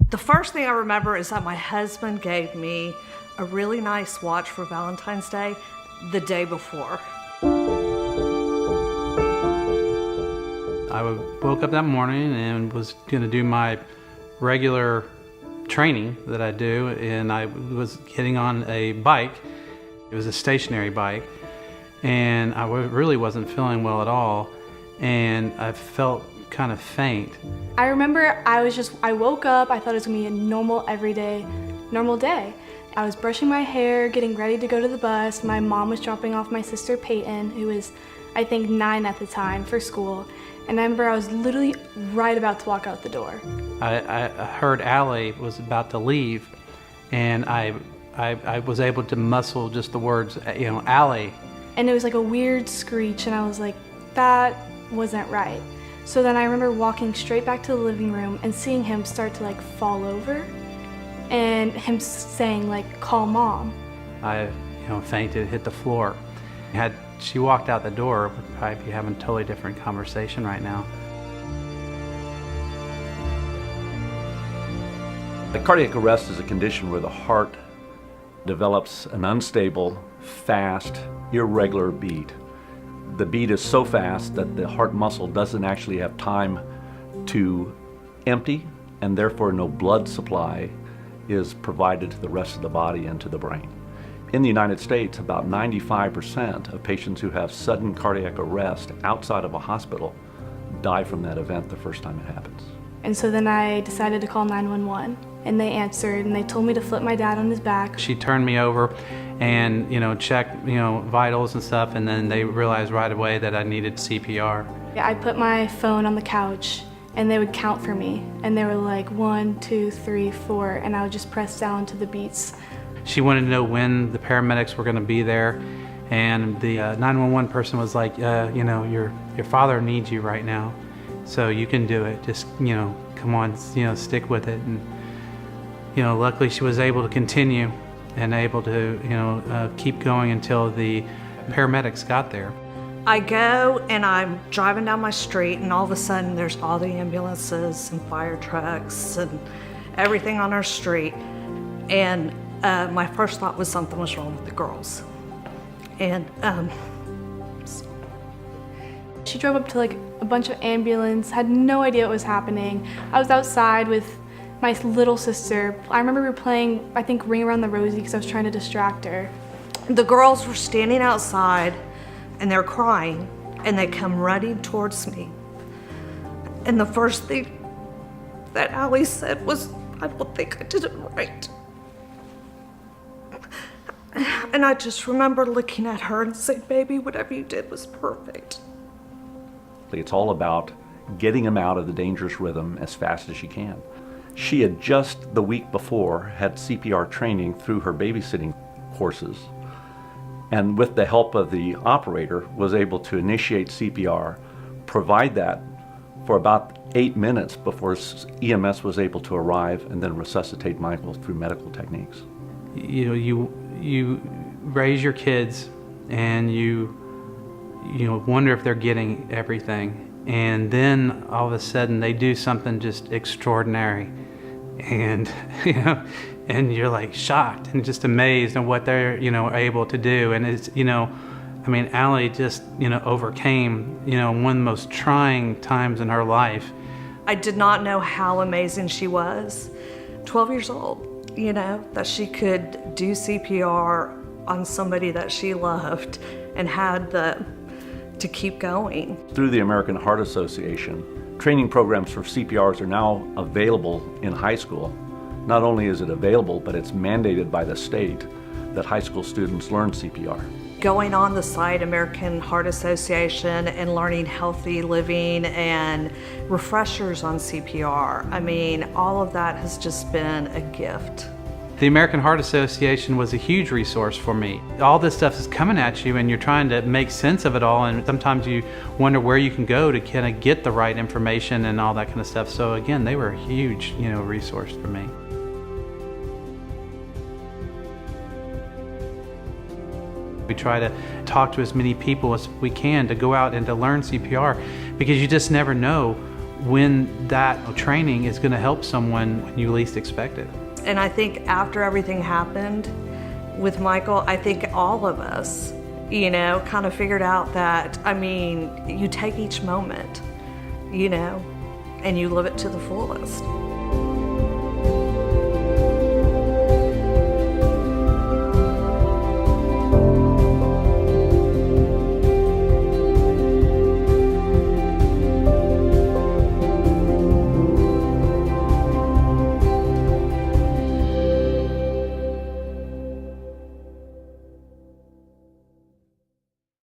The first thing I remember is that my husband gave me a really nice watch for Valentine's Day the day before. I woke up that morning and was going to do my regular training that I do, and I was getting on a bike. It was a stationary bike, and I really wasn't feeling well at all, and I felt kind of faint. I remember I woke up, I thought it was gonna be a normal day. I was brushing my hair, getting ready to go to the bus. My mom was dropping off my sister Peyton, who was, I think, 9 at the time, for school. And I remember I was literally right about to walk out the door. I heard Allie was about to leave, and I was able to muscle just the words, Allie. And it was like a weird screech, and I was like, that wasn't right. So then I remember walking straight back to the living room and seeing him start to fall over, and him saying call mom. I fainted, hit the floor. Had she walked out the door, we'd probably be having a totally different conversation right now. A cardiac arrest is a condition where the heart develops an unstable, fast, irregular beat. The beat is so fast that the heart muscle doesn't actually have time to empty, and therefore no blood supply is provided to the rest of the body and to the brain. In the United States, about 95% of patients who have sudden cardiac arrest outside of a hospital die from that event the first time it happens. And so then I decided to call 911, and they answered, and they told me to flip my dad on his back. She turned me over and checked vitals and stuff, and then they realized right away that I needed CPR. I put my phone on the couch, and they would count for me, and they were like 1, 2, 3, 4, and I would just press down to the beats. She wanted to know when the paramedics were going to be there, and the 911 person was like, your father needs you right now, so you can do it. Just come on, stick with it. And luckily she was able to continue and able to keep going until the paramedics got there. I go and I'm driving down my street, and all of a sudden there's all the ambulances and fire trucks and everything on our street. And my first thought was something was wrong with the girls. And she drove up to a bunch of ambulance, had no idea what was happening. I was outside with my little sister. I remember we were playing, I think, Ring Around the Rosie, because I was trying to distract her. The girls were standing outside and they're crying, and they come running towards me. And the first thing that Allie said was, I don't think I did it right. And I just remember looking at her and saying, baby, whatever you did was perfect. It's all about getting him out of the dangerous rhythm as fast as you can. She had just the week before had CPR training through her babysitting courses, and with the help of the operator was able to initiate CPR, provide that for about 8 minutes before EMS was able to arrive, and then resuscitate Michael through medical techniques. You raise your kids, and you wonder if they're getting everything, and then all of a sudden they do something just extraordinary, and and you're shocked and just amazed at what they're able to do. And it's Allie just overcame one of the most trying times in her life. I did not know how amazing she was. 12 years old, that she could do CPR on somebody that she loved and had to keep going. Through the American Heart Association, training programs for CPRs are now available in high school. Not only is it available, but it's mandated by the state that high school students learn CPR. Going on the site, American Heart Association, and learning healthy living and refreshers on CPR, all of that has just been a gift. The American Heart Association was a huge resource for me. All this stuff is coming at you, and you're trying to make sense of it all, and sometimes you wonder where you can go to kind of get the right information and all that kind of stuff. So again, they were a huge resource for me. We try to talk to as many people as we can to go out and to learn CPR, because you just never know when that training is going to help someone when you least expect it. And I think after everything happened with Michael, I think all of us, you know, kind of figured out that, I mean, you take each moment, you know, and you live it to the fullest.